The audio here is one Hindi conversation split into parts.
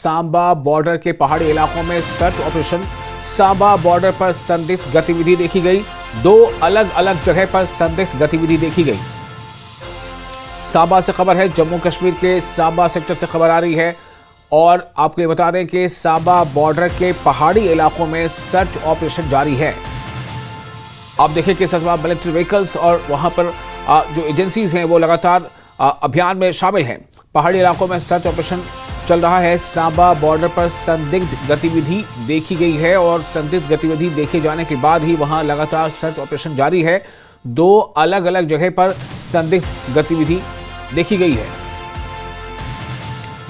सांबा बॉर्डर के पहाड़ी इलाकों में सर्च ऑपरेशन। सांबा बॉर्डर पर संदिग्ध गतिविधि देखी गई। 2 अलग अलग जगह पर संदिग्ध गतिविधि देखी गई। सांबा से खबर है, जम्मू कश्मीर के सांबा सेक्टर से खबर आ रही है और आपको ये बता दें कि सांबा बॉर्डर के पहाड़ी इलाकों में सर्च ऑपरेशन जारी है। आप देखिए कि मिलिट्री व्हीकल्स और वहां पर जो एजेंसीज हैं वो लगातार अभियान में शामिल हैं। पहाड़ी इलाकों में सर्च ऑपरेशन चल रहा है। सांबा बॉर्डर पर संदिग्ध गतिविधि देखी गई है और संदिग्ध गतिविधि देखे जाने के बाद ही वहां लगातार सर्च ऑपरेशन जारी है। 2 अलग अलग जगह पर संदिग्ध गतिविधि देखी गई है।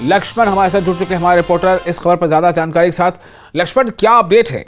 लक्ष्मण हमारे साथ जुड़ चुके हैं, हमारे रिपोर्टर, इस खबर पर ज्यादा जानकारी के साथ। लक्ष्मण, क्या अपडेट है?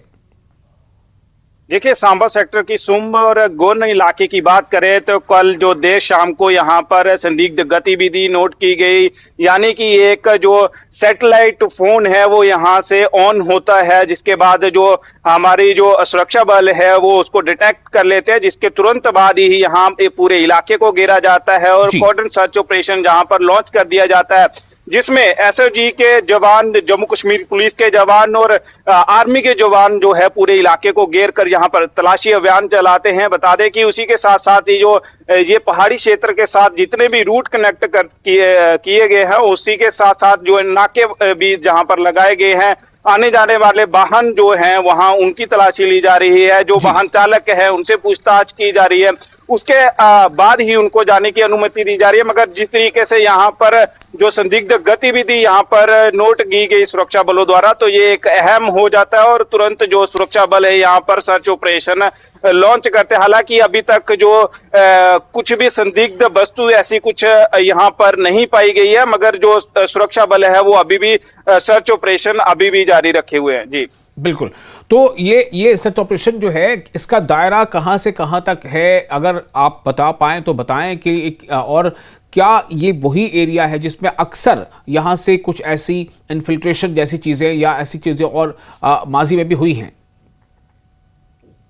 देखिए, सांबा सेक्टर की सुंब और गोन इलाके की बात करें तो कल जो देर शाम को यहाँ पर संदिग्ध गतिविधि नोट की गई, यानी कि एक जो सैटेलाइट फोन है वो यहाँ से ऑन होता है, जिसके बाद जो हमारी जो सुरक्षा बल है वो उसको डिटेक्ट कर लेते हैं, जिसके तुरंत बाद ही यहाँ पूरे इलाके को घेरा जाता है और कॉर्डन सर्च ऑपरेशन जहाँ पर लॉन्च कर दिया जाता है, जिसमें एसओजी के जवान, जम्मू कश्मीर पुलिस के जवान और आर्मी के जवान जो है पूरे इलाके को घेर कर यहाँ पर तलाशी अभियान चलाते हैं। बता दें कि उसी के साथ साथ ही जो ये पहाड़ी क्षेत्र के साथ जितने भी रूट कनेक्ट किए गए हैं, उसी के साथ साथ जो नाके भी जहाँ पर लगाए गए हैं, आने जाने वाले वाहन जो हैं वहां उनकी तलाशी ली जा रही है। जो वाहन चालक है उनसे पूछताछ की जा रही है, उसके बाद ही उनको जाने की अनुमति दी जा रही है। मगर जिस तरीके से यहाँ पर जो संदिग्ध गतिविधि यहाँ पर नोट की गई सुरक्षा बलों द्वारा, तो ये एक अहम हो जाता है और तुरंत जो सुरक्षा बल है यहाँ पर सर्च ऑपरेशन लॉन्च करते हैं। हालांकि अभी तक जो कुछ भी संदिग्ध वस्तु ऐसी कुछ यहाँ पर नहीं पाई गई है, मगर जो सुरक्षा बल है वो अभी भी सर्च ऑपरेशन अभी भी जारी रखे हुए हैं। जी बिल्कुल। तो ये सर्च ऑपरेशन जो है, इसका दायरा कहां से कहां तक है, अगर आप बता पाएं तो बताएं कि और क्या ये वही एरिया है जिसमें अक्सर यहां से कुछ ऐसी इन्फिल्ट्रेशन जैसी चीजें या ऐसी चीजें और माजी में भी हुई हैं?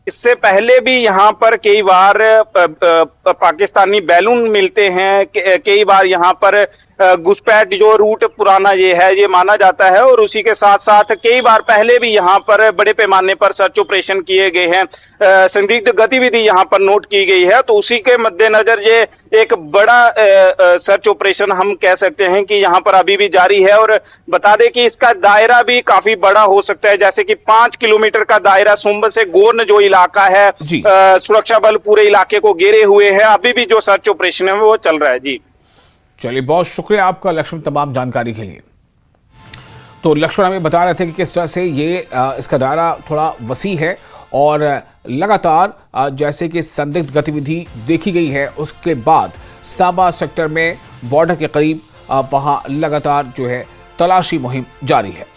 इससे पहले भी यहाँ पर कई बार पाकिस्तानी बैलून मिलते हैं, कई बार यहाँ पर घुसपैठ जो रूट पुराना ये है ये माना जाता है, और उसी के साथ साथ कई बार पहले भी यहाँ पर बड़े पैमाने पर सर्च ऑपरेशन किए गए हैं, संदिग्ध गतिविधि यहाँ पर नोट की गई है। तो उसी के मद्देनजर ये एक बड़ा सर्च ऑपरेशन हम कह सकते हैं कि यहाँ पर अभी भी जारी है। और बता दें कि इसका दायरा भी काफी बड़ा हो सकता है, जैसे कि 5 किलोमीटर का दायरा सुंब से गोन जो इलाका है, सुरक्षा बल पूरे इलाके को घेरे हुए है। अभी भी जो सर्च ऑपरेशन है वो चल रहा है। जी चलिए, बहुत शुक्रिया आपका लक्ष्मण तमाम जानकारी के लिए। तो लक्ष्मण हमें बता रहे थे कि किस तरह से ये इसका दायरा थोड़ा वसी है और लगातार जैसे कि संदिग्ध गतिविधि देखी गई है, उसके बाद सांबा सेक्टर में बॉर्डर के करीब वहां लगातार जो है तलाशी मुहिम जारी है।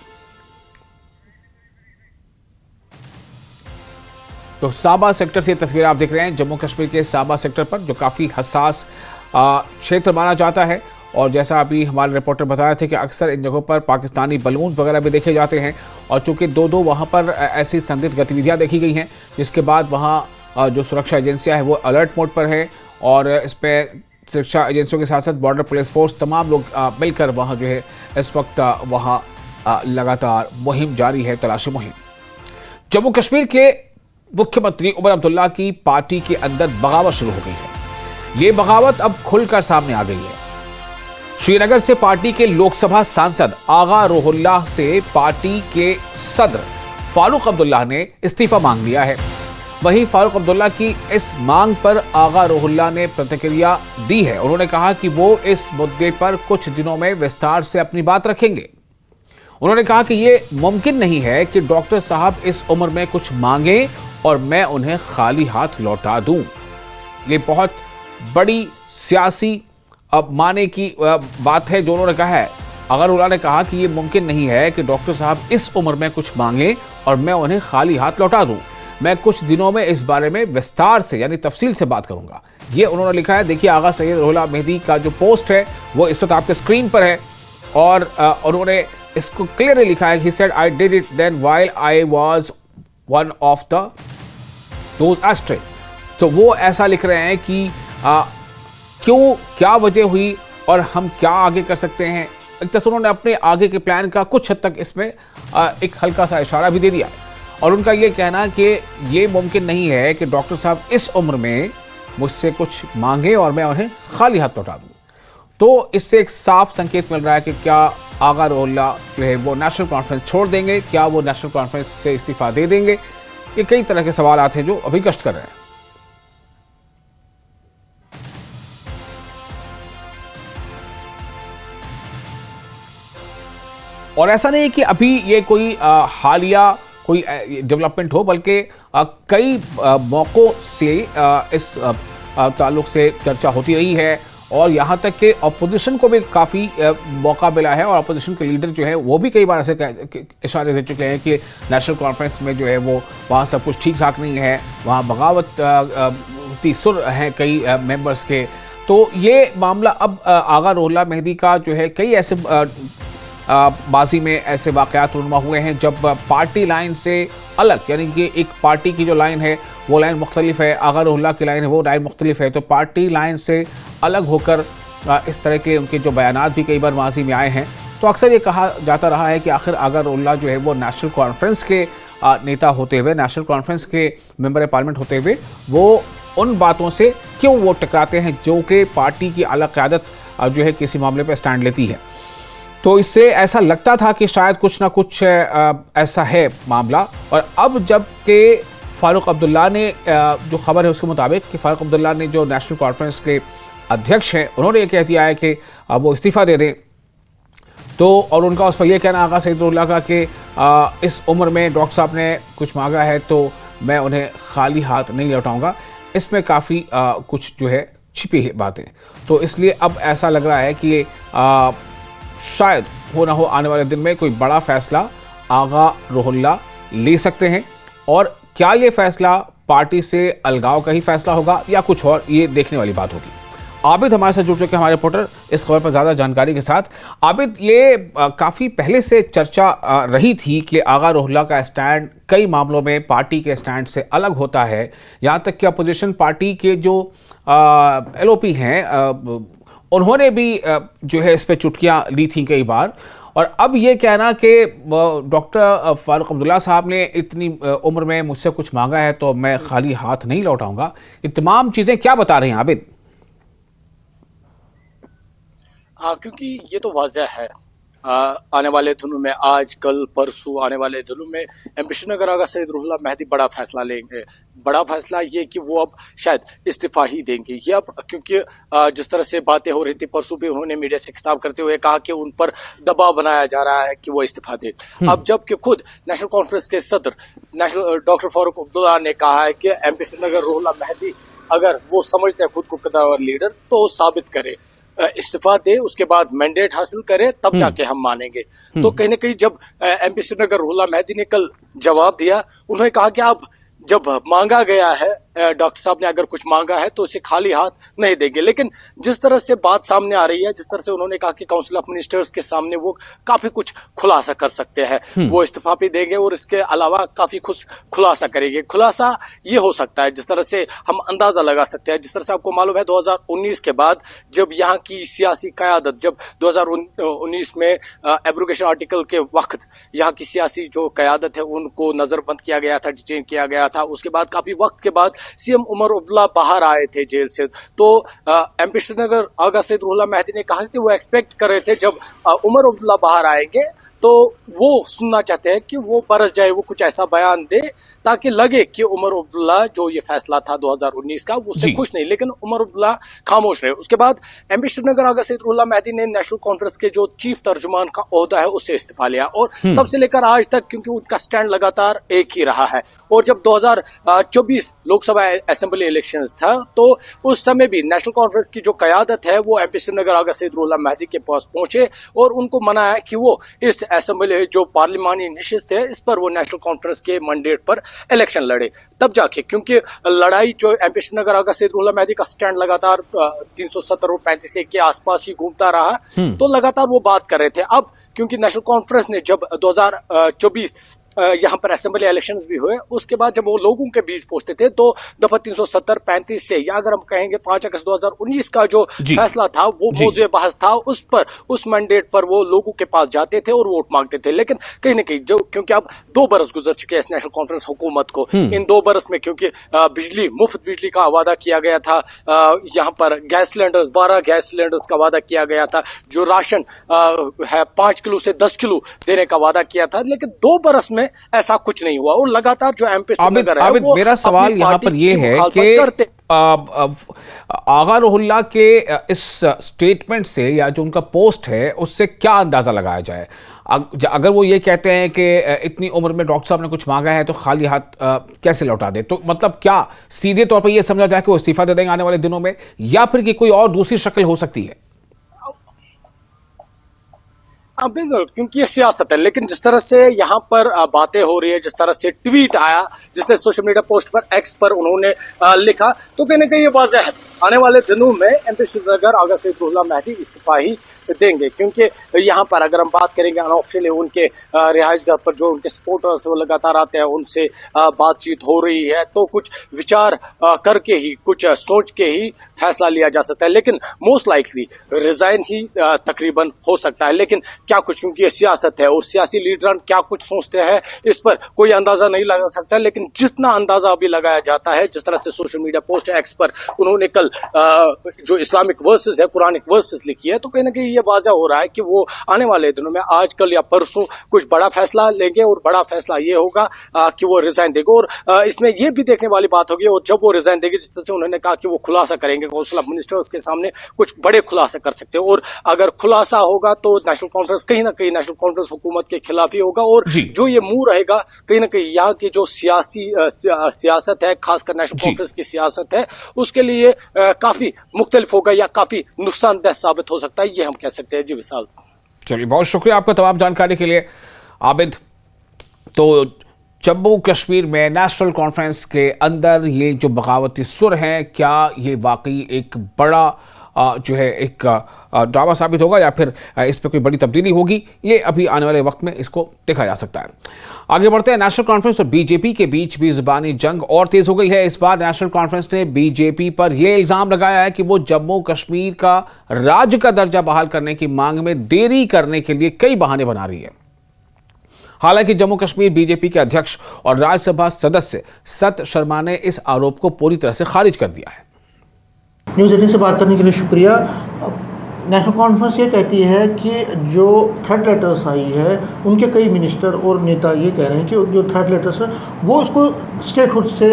तो सांबा सेक्टर से तस्वीर आप देख रहे हैं, जम्मू कश्मीर के सांबा सेक्टर पर, जो काफ़ी हसास क्षेत्र माना जाता है। और जैसा अभी हमारे रिपोर्टर बताया थे कि अक्सर इन जगहों पर पाकिस्तानी बलून वगैरह भी देखे जाते हैं, और चूंकि दो वहाँ पर ऐसी संदिग्ध गतिविधियाँ देखी गई हैं, जिसके बाद वहाँ जो सुरक्षा एजेंसियाँ हैं वो अलर्ट मोड पर है, और इस पर सुरक्षा एजेंसियों के साथ साथ बॉर्डर पुलिस फोर्स तमाम लोग मिलकर वहाँ जो है इस वक्त वहाँ लगातार मुहिम जारी है, तलाशी मुहिम। जम्मू कश्मीर के मुख्यमंत्री उमर अब्दुल्ला की पार्टी के अंदर बगावत शुरू हो गई है। ये बगावत अब खुलकर सामने आ गई है। श्रीनगर से पार्टी के लोकसभा सांसद आगा रोहुल्लाह से पार्टी के सदर फारूक अब्दुल्ला ने इस्तीफा मांग लिया है। वहीं फारूक अब्दुल्ला की इस मांग पर आगा रोहुल्लाह ने प्रतिक्रिया दी है। उन्होंने कहा कि वो इस मुद्दे पर कुछ दिनों में विस्तार से अपनी बात रखेंगे। उन्होंने कहा कि ये मुमकिन नहीं है कि डॉक्टर साहब इस उम्र में कुछ मांगे और मैं उन्हें खाली हाथ लौटा दूं। ये बहुत बड़ी सियासी अब माने की बात है जो उन्होंने कहा है। अगर उन्होंने कहा कि ये मुमकिन नहीं है कि डॉक्टर साहब इस उम्र में कुछ मांगे और मैं उन्हें खाली हाथ लौटा दूं, मैं कुछ दिनों में इस बारे में विस्तार से यानी तफसील से बात करूंगा, ये उन्होंने लिखा है। देखिए, आगा सैयद रुहुल्लाह मेहदी का जो पोस्ट है वो इस वक्त आपके स्क्रीन पर है, और उन्होंने इसको क्लियरली लिखा है। He said I did it then while I was one of the those astray. तो वो ऐसा लिख रहे हैं कि क्यों, क्या वजह हुई और हम क्या आगे कर सकते हैं, एक तरह से उन्होंने अपने आगे के प्लान का कुछ हद तक इसमें एक हल्का सा इशारा भी दे दिया और उनका ये कहना कि ये मुमकिन नहीं है कि डॉक्टर साहब इस उम्र में मुझसे कुछ मांगे और मैं उन्हें खाली हाथ लौटा दूँ। तो इससे एक साफ संकेत मिल रहा है कि क्या आगा रोहिल्ला जो है वो नेशनल कॉन्फ्रेंस छोड़ देंगे, क्या वो नेशनल कॉन्फ्रेंस से इस्तीफा दे देंगे। ये कई तरह के सवाल आते हैं जो अभी कष्ट कर रहे हैं। और ऐसा नहीं है कि अभी ये कोई हालिया कोई डेवलपमेंट हो, बल्कि कई मौक़ों से इस ताल्लुक से चर्चा होती रही है और यहाँ तक कि अपोजिशन को भी काफ़ी मौका मिला है और अपोजिशन के लीडर जो है वो भी कई बार ऐसे इशारे दे चुके हैं कि नेशनल कॉन्फ्रेंस में जो है वो वहाँ सब कुछ ठीक ठाक नहीं है, वहाँ बगावत सुर हैं कई मेंबर्स के। तो ये मामला अब आगा रोहिल्ला मेहदी का जो है कई ऐसे बाजी में ऐसे वाक़यात रुनमा हुए हैं जब पार्टी लाइन से अलग, यानी कि एक पार्टी की जो लाइन है वो लाइन मुख्तलिफ है, आगा रोहिल्ला की लाइन है वो लाइन मुख्तलिफ है, तो पार्टी लाइन से अलग होकर इस तरह के उनके जो बयानात भी कई बार माजी में आए हैं। तो अक्सर ये कहा जाता रहा है कि आखिर आगा रोहिल्ला जो है वो नेशनल कॉन्फ्रेंस के नेता होते हुए, नेशनल कॉन्फ्रेंस के मेंबर पार्लियामेंट होते हुए वो उन बातों से क्यों वो टकराते हैं जो कि पार्टी की आला क़यादत जो है किसी मामले पर स्टैंड लेती है। तो इससे ऐसा लगता था कि शायद कुछ ना कुछ ऐसा है मामला। और अब जब के फारूक अब्दुल्ला ने जो खबर है उसके मुताबिक कि फारूक अब्दुल्ला ने जो नेशनल कॉन्फ्रेंस के अध्यक्ष हैं उन्होंने ये कह दिया है कि वो इस्तीफ़ा दे दें, तो और उनका उस पर यह कहना आगा सईदुल्लाह का कि इस उम्र में डॉक्टर साहब ने कुछ मांगा है तो मैं उन्हें खाली हाथ नहीं लौटाऊंगा, इसमें काफ़ी कुछ जो है छिपी है बातें। तो इसलिए अब ऐसा लग रहा है कि शायद हो ना हो आने वाले दिन में कोई बड़ा फैसला आगा रोहिल्ला ले सकते हैं। और क्या ये फैसला पार्टी से अलगाव का ही फैसला होगा या कुछ और, ये देखने वाली बात होगी। आबिद हमारे साथ जुड़ चुके हैं, हमारे रिपोर्टर, इस खबर पर ज़्यादा जानकारी के साथ। आबिद, ये काफ़ी पहले से चर्चा रही थी कि आगा रोहिल्ला का स्टैंड कई मामलों में पार्टी के स्टैंड से अलग होता है, यहाँ तक कि अपोजिशन पार्टी के जो LOP हैं उन्होंने भी जो है इस पर चुटकियाँ ली थी कई बार। और अब ये कहना कि डॉक्टर फारूक अब्दुल्ला साहब ने इतनी उम्र में मुझसे कुछ मांगा है तो मैं खाली हाथ नहीं लौटाऊंगा, ये तमाम चीज़ें क्या बता रही हैं आबिद? क्योंकि ये तो वाज़ह है आने वाले दिनों में, आज कल परसों आने वाले दिनों में MP श्रीनगर आगा सईद रुहुल्लाह मेहदी बड़ा फैसला लेंगे। बड़ा फैसला ये कि वो अब शायद इस्तीफा ही देंगे। ये अब क्योंकि जिस तरह से बातें हो रही थी, परसों भी उन्होंने मीडिया से खिताब करते हुए कहा कि उन पर दबाव बनाया जा रहा है कि वो इस्तीफा दे। अब जबकि खुद नेशनल कॉन्फ्रेंस के सदर डॉक्टर फारूक अब्दुल्ला ने कहा है कि MP श्रीनगर रुहुल्लाह मेहदी अगर वो समझते हैं खुद को कद्दावर लीडर तो वो साबित करे, इस्तीफा दे, उसके बाद मैंडेट हासिल करे, तब जाके हम मानेंगे। तो कहीं ना कहीं जब MP श्रीनगर रुहुल्लाह मेहदी ने कल जवाब दिया, उन्होंने कहा कि अब जब मांगा गया है, डॉक्टर साहब ने अगर कुछ मांगा है तो उसे खाली हाथ नहीं देंगे। लेकिन जिस तरह से बात सामने आ रही है, जिस तरह से उन्होंने कहा कि काउंसिल ऑफ मिनिस्टर्स के सामने वो काफी कुछ खुलासा कर सकते हैं, वो इस्तीफा भी देंगे और इसके अलावा काफी कुछ खुलासा करेंगे। खुलासा ये हो सकता है, जिस तरह से हम अंदाजा लगा सकते हैं, जिस तरह से आपको मालूम है 2019 के बाद जब यहाँ की सियासी क़यादत, जब 2019 में एब्रोगेशन आर्टिकल के वक्त यहाँ की सियासी जो क़यादत है उनको नजरबंद किया गया था, डिटेन किया गया था। उसके बाद काफी वक्त के बाद CM उमर अब्दुल्ला बाहर आए थे जेल से, तो MP श्रीनगर आगा सईद रुहुल्लाह मेहदी ने कहा कि वो एक्सपेक्ट कर रहे थे जब उमर अब्दुल्ला बाहर आएंगे तो वो सुनना चाहते हैं कि वो बरस जाए, वो कुछ ऐसा बयान दे ताकि लगे कि उमर अब्दुल्ला जो ये फैसला था 2019 का वो उससे खुश नहीं। लेकिन उमर अब्दुल्ला खामोश रहे। उसके बाद MP श्रीनगर आगा सईद रुहुल्लाह मेहदी ने नेशनल कॉन्फ्रेंस के जो चीफ तर्जुमान का ओहदा है उससे इस्तीफा लिया और तब से लेकर आज तक, क्योंकि उनका स्टैंड लगातार एक ही रहा है। और जब 2024 लोकसभा असेंबली इलेक्शंस था तो उस समय भी नेशनल कॉन्फ्रेंस की जो क़यादत है वो MP श्रीनगर आगा सईद रुहुल्लाह मेहदी के पास पहुंचे और उनको मनाया कि वो इस असेंबली जो पार्लिमानी नशिस्त है इस पर वो नेशनल कॉन्फ्रेंस के मैंडेट पर इलेक्शन लड़े, तब जाके। क्योंकि लड़ाई जो MP श्रीनगर आगा सईद रुहुल्लाह मेहदी का स्टैंड लगातार 370 और 35 के आसपास ही घूमता रहा, तो लगातार वो बात कर रहे थे। अब क्योंकि नेशनल कॉन्फ्रेंस ने जब 2024 यहाँ पर असेंबली इलेक्शंस भी हुए, उसके बाद जब वो लोगों के बीच पहुंचते थे तो दफा 370-35 से, या अगर हम कहेंगे 5 अगस्त 2019 का जो फैसला था वो मौजूद बहस था, उस मैंडेट पर वो लोगों के पास जाते थे और वोट मांगते थे। लेकिन कहीं ना कहीं जो, क्योंकि अब 2 बरस गुजर चुके हैं इस नेशनल कॉन्फ्रेंस हुकूमत को, इन 2 बरस में क्योंकि मुफ्त बिजली का वादा किया गया था, यहाँ पर गैस सिलेंडर्स 12 गैस सिलेंडर्स का वादा किया गया था, जो राशन है 5 किलो से 10 किलो देने का वादा किया था, लेकिन 2 बरस में ऐसा कुछ नहीं हुआ। और लगातार जो एमपी श्रीनगर है, वो मेरा सवाल यहाँ पर यह है कि आगा रुहुल्लाह के इस स्टेटमेंट से या जो उनका पोस्ट है उससे क्या अंदाजा लगाया जाए? अगर वो ये कहते हैं कि इतनी उम्र में डॉक्टर साहब ने कुछ मांगा है तो खाली हाथ कैसे लौटा दे, तो मतलब क्या सीधे तौर पर यह समझा जाए कि वो इस्तीफा दे देंगे आने वाले दिनों में, या फिर कि कोई और दूसरी शक्ल हो सकती है? बिल्कुल, क्योंकि ये सियासत है। लेकिन जिस तरह से यहाँ पर बातें हो रही है, जिस तरह से ट्वीट आया, जिसने सोशल मीडिया पोस्ट पर एक्स पर उन्होंने लिखा, तो कहीं ना कहीं ये वाज़ेह है आने वाले दिनों में एमपी श्रीनगर आगा सईद रुहुल्लाह मेहदी इस्तीफा ही देंगे। क्योंकि यहाँ पर अगर हम बात करेंगे अनऑफिशियली उनके रिहाइश घर पर जो उनके सपोर्टर्स वो लगातार आते हैं, उनसे बातचीत हो रही है, तो कुछ विचार करके ही, कुछ सोच के ही फैसला लिया जा सकता है। लेकिन मोस्ट लाइकली रिजाइन ही तकरीबन हो सकता है। लेकिन क्या कुछ, क्योंकि ये सियासत है और सियासी लीडर क्या कुछ सोचते हैं इस पर कोई अंदाजा नहीं लगा सकता। लेकिन जितना अंदाजा अभी लगाया जाता है, जिस तरह से सोशल मीडिया पोस्ट एक्स पर उन्होंने कल जो इस्लामिक वर्सेस है, कुरानिक वर्सेस लिखी है, तो कहीं ना कहीं ये वाज़ेह हो रहा है कि वो आने वाले दिनों में आजकल या परसों कुछ बड़ा फैसला लेंगे, और बड़ा फैसला ये होगा कि वो रिजाइन देंगे। और इसमें ये भी देखने वाली बात होगी, और जब वो रिजाइन देंगे, जिस तरह से उन्होंने कहा कि वो खुलासा करेंगे, काउंसिल ऑफ मिनिस्टर्स के सामने कुछ बड़े खुलासा कर सकते हैं, और अगर खुलासा होगा तो नेशनल कॉन्फ्रेंस कहीं ना कहीं नेशनल कॉन्फ्रेंस हुकूमत के खिलाफ ही होगा। और जो ये मुंह रहेगा, कहीं ना कहीं यहाँ की जो सियासत है, खासकर नेशनल कॉन्फ्रेंस की सियासत है, उसके लिए काफी मुख्तलिफ होगा या काफी नुकसानदेह साबित हो सकता है, ये हम कह सकते हैं। जी विशाल, चलिए, बहुत शुक्रिया आपका तमाम जानकारी के लिए आबिद। तो जम्मू कश्मीर में नेशनल कॉन्फ्रेंस के अंदर ये जो बगावती सुर हैं, क्या ये वाकई एक बड़ा जो है एक ड्रामा साबित होगा या फिर इस पर कोई बड़ी तब्दीली होगी, ये अभी आने वाले वक्त में इसको देखा जा सकता है। आगे बढ़ते हैं। नेशनल कॉन्फ्रेंस और बीजेपी के बीच भी जुबानी जंग और तेज हो गई है। इस बार नेशनल कॉन्फ्रेंस ने बीजेपी पर यह इल्जाम लगाया है कि वो जम्मू कश्मीर का राज्य का दर्जा बहाल करने की मांग में देरी करने के लिए कई बहाने बना रही है। हालांकि जम्मू कश्मीर बीजेपी के अध्यक्ष और राज्यसभा सदस्य सत शर्मा ने इस आरोप को पूरी तरह से खारिज कर दिया है। न्यूज़ 18 से बात करने के लिए शुक्रिया। नेशनल कॉन्फ्रेंस ये कहती है कि जो थर्ड लेटर्स आई है, उनके कई मिनिस्टर और नेता ये कह रहे हैं कि जो थर्ड लेटर्स है वो उसको स्टेटहुड से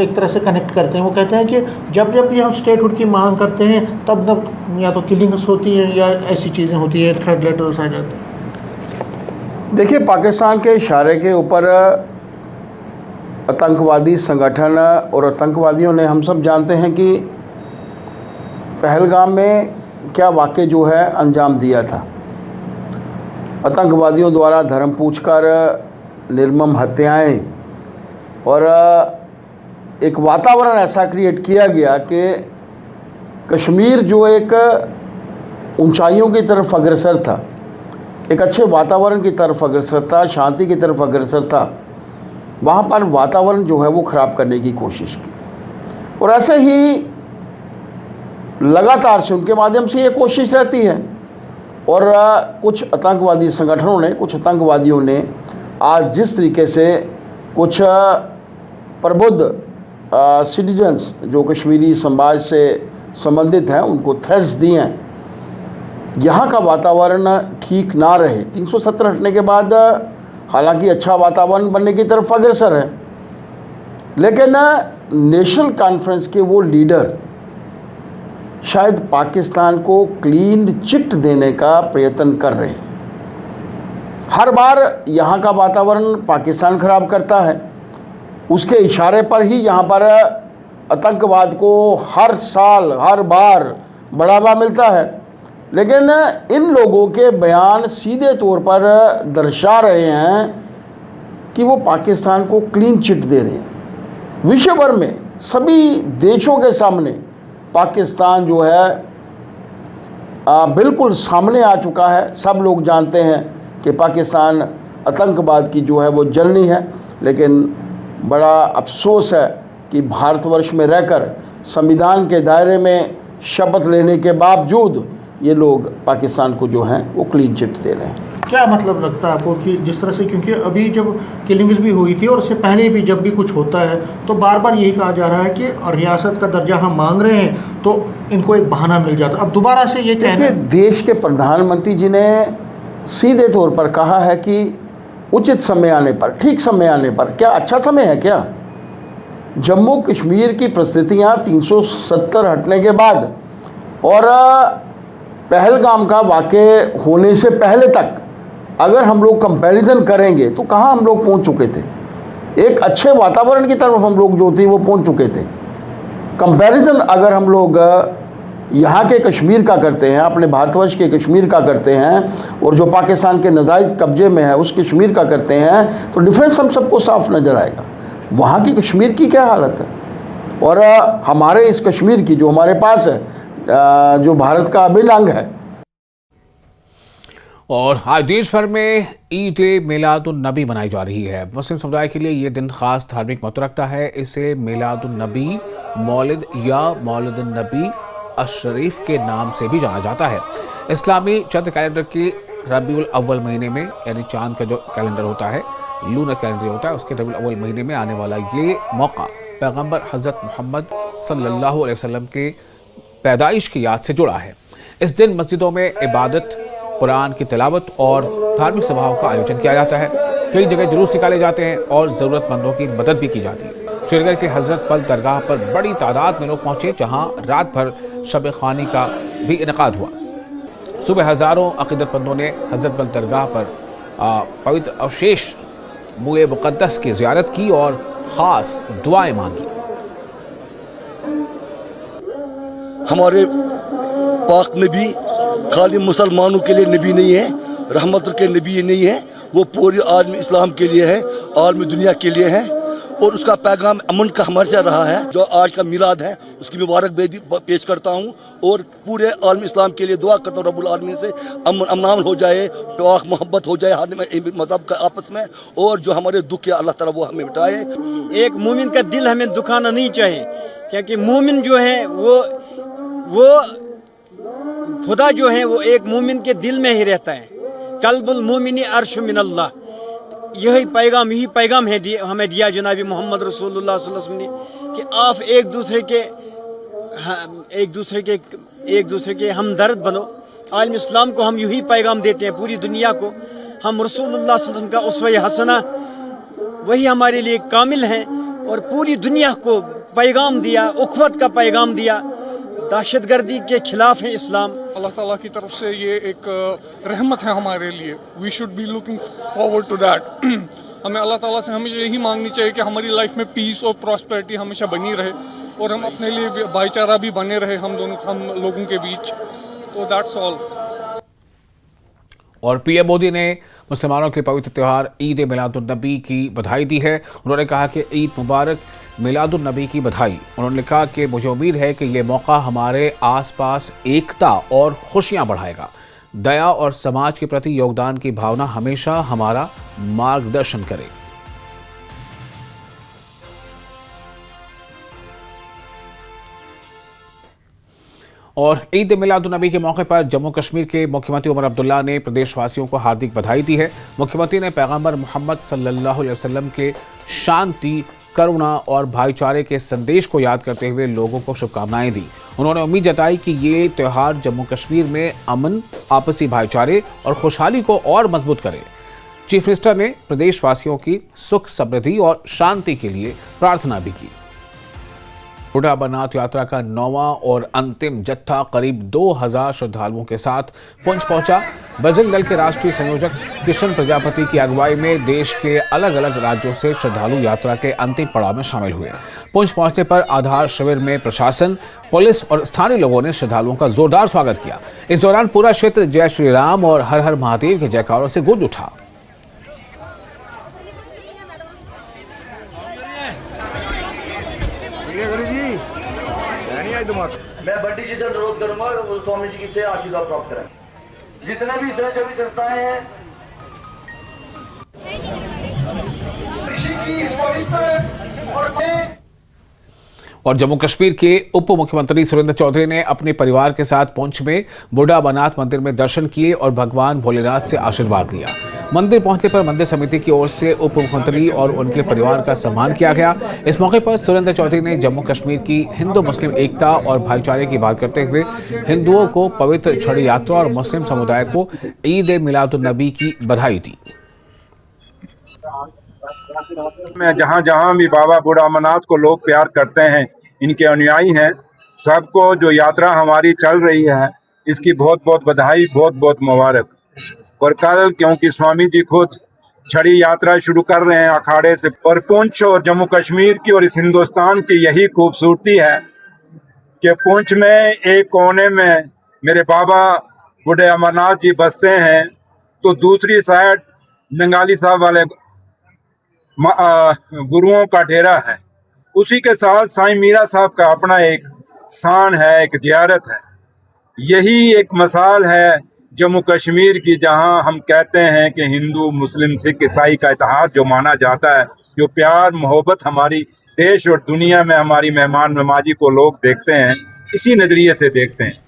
एक तरह से कनेक्ट करते हैं। वो कहते हैं कि जब जब भी हम स्टेटहुड की मांग करते हैं तब तब या तो किलिंग्स होती हैं या ऐसी चीज़ें होती हैं, थर्ड लेटर्स आ जाते हैं। देखिए, पाकिस्तान के इशारे के ऊपर आतंकवादी संगठन और आतंकवादियों ने, हम सब जानते हैं कि पहलगाम में क्या वाक़या जो है अंजाम दिया था। आतंकवादियों द्वारा धर्म पूछकर निर्मम हत्याएं, और एक वातावरण ऐसा क्रिएट किया गया कि कश्मीर जो एक ऊंचाइयों की तरफ अग्रसर था, एक अच्छे वातावरण की तरफ अग्रसर था, शांति की तरफ अग्रसर था, वहाँ पर वातावरण जो है वो ख़राब करने की कोशिश की। और ऐसे ही लगातार से उनके माध्यम से ये कोशिश रहती है। और कुछ आतंकवादी संगठनों ने, कुछ आतंकवादियों ने आज जिस तरीके से कुछ प्रबुद्ध सिटीजन्स जो कश्मीरी समाज से संबंधित हैं उनको थ्रेट्स दिए हैं, यहाँ का वातावरण ठीक ना रहे। 370 हटने के बाद हालांकि अच्छा वातावरण बनने की तरफ अग्रसर है, लेकिन नेशनल कॉन्फ्रेंस के वो लीडर शायद पाकिस्तान को क्लीन चिट देने का प्रयत्न कर रहे हैं। हर बार यहाँ का वातावरण पाकिस्तान खराब करता है, उसके इशारे पर ही यहाँ पर आतंकवाद को हर साल हर बार बढ़ावा मिलता है। लेकिन इन लोगों के बयान सीधे तौर पर दर्शा रहे हैं कि वो पाकिस्तान को क्लीन चिट दे रहे हैं। विश्व भर में सभी देशों के सामने पाकिस्तान जो है बिल्कुल सामने आ चुका है। सब लोग जानते हैं कि पाकिस्तान आतंकवाद की जो है वो जलनी है। लेकिन बड़ा अफसोस है कि भारतवर्ष में रहकर संविधान के दायरे में शपथ लेने के बावजूद ये लोग पाकिस्तान को जो है वो क्लीन चिट दे रहे हैं। क्या मतलब लगता है आपको कि जिस तरह से, क्योंकि अभी जब किलिंग्स भी हुई थी और उससे पहले भी जब भी कुछ होता है तो बार बार यही कहा जा रहा है कि रियासत का दर्जा हम मांग रहे हैं तो इनको एक बहाना मिल जाता है। अब दोबारा से ये कहना, देश के प्रधानमंत्री जी ने सीधे तौर पर कहा है कि उचित समय आने पर, ठीक समय आने पर, क्या अच्छा समय है क्या? जम्मू कश्मीर की परिस्थितियाँ 370 हटने के बाद और पहलगाम का वाक़या होने से पहले तक अगर हम लोग कंपैरिजन करेंगे तो कहाँ हम लोग पहुँच चुके थे? एक अच्छे वातावरण की तरफ हम लोग जो थे वो पहुँच चुके थे। कंपैरिजन अगर हम लोग यहाँ के कश्मीर का करते हैं, अपने भारतवर्ष के कश्मीर का करते हैं और जो पाकिस्तान के नाजायज़ कब्जे में है उस कश्मीर का करते हैं तो डिफरेंस हम सबको साफ नज़र आएगा। वहाँ की कश्मीर की क्या हालत है और हमारे इस कश्मीर की जो हमारे पास है, जो भारत का अभिन्न अंग है। और आज देश भर में ईद मिलादुन नबी मनाई जा रही है। मुस्लिम समुदाय के लिए ये दिन खास धार्मिक महत्व रखता है। इसे मिलादुन नबी, मौलिद या मौलिदुन नबी अशरीफ के नाम से भी जाना जाता है। इस्लामी चंद्र कैलेंडर के रबीउल अव्वल महीने में, यानी चांद का जो कैलेंडर होता है, लूनर कैलेंडर होता है, उसके रबीउल अव्वल महीने में आने वाला ये मौका पैगंबर हज़रत मोहम्मद सल्लल्लाहु अलैहि वसल्लम के पैदाइश की याद से जुड़ा है। इस दिन मस्जिदों में इबादत, कुरान की तिलावत और धार्मिक सभाओं का आयोजन किया जाता है। कई जगह जुलूस निकाले जाते हैं और ज़रूरतमंदों की मदद भी की जाती है। श्रीनगर के हज़रत बल दरगाह पर बड़ी तादाद में लोग पहुँचे, जहाँ रात भर शब ख़ानी का भी इनेकाद हुआ। सुबह हज़ारों अक़ीदतमंदों ने हज़रत बल दरगाह पर पवित्र अवशेष मुए मुक़द्दस की ज़ियारत की और ख़ास दुआएं मांगी। हमारे पाक नबी खाली मुसलमानों के लिए नबी नहीं है, रहमत के नबी नहीं है, वो पूरी आलमी इस्लाम के लिए है, आलमी दुनिया के लिए है और उसका पैगाम अमन का हमेशा रहा है। जो आज का मिलाद है उसकी मुबारक पेश करता हूँ और पूरे आलमी इस्लाम के लिए दुआ करता हूँ रब्बुल आलमीन से अमन हो जाए, पाक मोहब्बत हो जाए हर मज़हब का आपस में, और जो हमारे दुख है अल्लाह ताला वो हमें मिटाए। एक मोमिन का दिल हमें दुखाना नहीं चाहिए, क्योंकि मोमिन जो है वो खुदा जो है वो एक मोमिन के दिल में ही रहता है। कल्बुल मोमिनी अर्श मिनल्लाह, यही पैगाम है हमें दिया जनाब मोहम्मद रसूलुल्लाह सल्लल्लाहु अलैहि वसल्लम ने कि आप एक दूसरे के हमदर्द बनो। आलम इस्लाम को हम यही पैगाम देते हैं पूरी दुनिया को। हम रसूलुल्लाह सल्लल्लाहु अलैहि वसल्लम का उसवा हसना वही हमारे लिए कामिल हैं और पूरी दुनिया को पैगाम दिया, उखवत का पैगाम दिया। दहशतगर्दी के खिलाफ है इस्लाम। अल्लाह ताला की तरफ से ये एक रहमत है हमारे लिए। We should be looking forward to that. हमें अल्लाह ताला से हमेशा यही मांगनी चाहिए कि हमारी लाइफ में पीस और प्रॉस्पेरिटी हमेशा बनी रहे और हम अपने लिए भाईचारा भी बने रहे हम लोगों के बीच। तो दैट्स ऑल। और पीएम मोदी ने मुसलमानों के पवित्र त्यौहार ईद मिलादुन नबी की बधाई दी है। उन्होंने कहा कि ईद मुबारक, मिलादुन नबी की बधाई। उन्होंने कहा कि मुझे उम्मीद है कि ये मौका हमारे आसपास एकता और खुशियां बढ़ाएगा। दया और समाज के प्रति योगदान की भावना हमेशा हमारा मार्गदर्शन करे। और ईद मिलादुन नबी के मौके पर जम्मू कश्मीर के मुख्यमंत्री उमर अब्दुल्ला ने प्रदेशवासियों को हार्दिक बधाई दी है। मुख्यमंत्री ने पैगंबर मोहम्मद सल्लल्लाहु अलैहि वसल्लम के शांति, करुणा और भाईचारे के संदेश को याद करते हुए लोगों को शुभकामनाएं दी। उन्होंने उम्मीद जताई कि ये त्यौहार जम्मू कश्मीर में अमन, आपसी भाईचारे और खुशहाली को और मजबूत करे। चीफ मिनिस्टर ने प्रदेशवासियों की सुख, समृद्धि और शांति के लिए प्रार्थना भी की। बूढ़ा अमरनाथ यात्रा का 9वां और अंतिम जत्था करीब 2000 श्रद्धालुओं के साथ पुंछ पहुंचा। बजरंग दल के राष्ट्रीय संयोजक कृष्ण प्रजापति की अगुवाई में देश के अलग अलग राज्यों से श्रद्धालु यात्रा के अंतिम पड़ाव में शामिल हुए। पुंछ पहुंचने पर आधार शिविर में प्रशासन, पुलिस और स्थानीय लोगों ने श्रद्धालुओं का जोरदार स्वागत किया। इस दौरान पूरा क्षेत्र जय श्री राम और हर हर महादेव के जयकारों से गूंज उठा। मैं बड्डी जी से अनुरोध करूंगा स्वामी जी से आशीर्वाद प्राप्त करें। जितने भी स्वयंसेवी संस्थाएं हैं और जम्मू कश्मीर के उप मुख्यमंत्री सुरेंद्र चौधरी ने अपने परिवार के साथ पुंछ में बूढ़ा अमरनाथ मंदिर में दर्शन किए और भगवान भोलेनाथ से आशीर्वाद लिया। मंदिर पहुंचने पर मंदिर समिति की ओर से उप मुख्यमंत्री और उनके परिवार का सम्मान किया गया। इस मौके पर सुरेंद्र चौधरी ने जम्मू कश्मीर की हिंदू मुस्लिम एकता और भाईचारे की बात करते हुए हिंदुओं को पवित्र छड़ी यात्रा और मुस्लिम समुदाय को ईद ए मिलादुन नबी की बधाई दी। में जहाँ भी बाबा बूढ़ा अमरनाथ को लोग प्यार करते हैं, इनके अनुयायी हैं, सबको जो यात्रा हमारी चल रही है इसकी बहुत बहुत बधाई, बहुत बहुत मुबारक। और कल क्योंकि स्वामी जी खुद छड़ी यात्रा शुरू कर रहे हैं अखाड़े से, और पुंछ और जम्मू कश्मीर की और इस हिंदुस्तान की यही खूबसूरती है कि पुंछ में एक कोने में मेरे बाबा बूढ़े अमरनाथ जी बसते हैं, तो दूसरी साइड नंगाली साहब वाले गुरुओं का डेरा है। उसी के साथ साईं मीरा साहब का अपना एक स्थान है, एक जियारत है। यही एक मिसाल है जम्मू कश्मीर की, जहां हम कहते हैं कि हिंदू मुस्लिम सिख ईसाई का इतिहाद जो माना जाता है, जो प्यार मोहब्बत हमारी देश और दुनिया में हमारी मेहमान नवाजी को लोग देखते हैं, इसी नज़रिए से देखते हैं।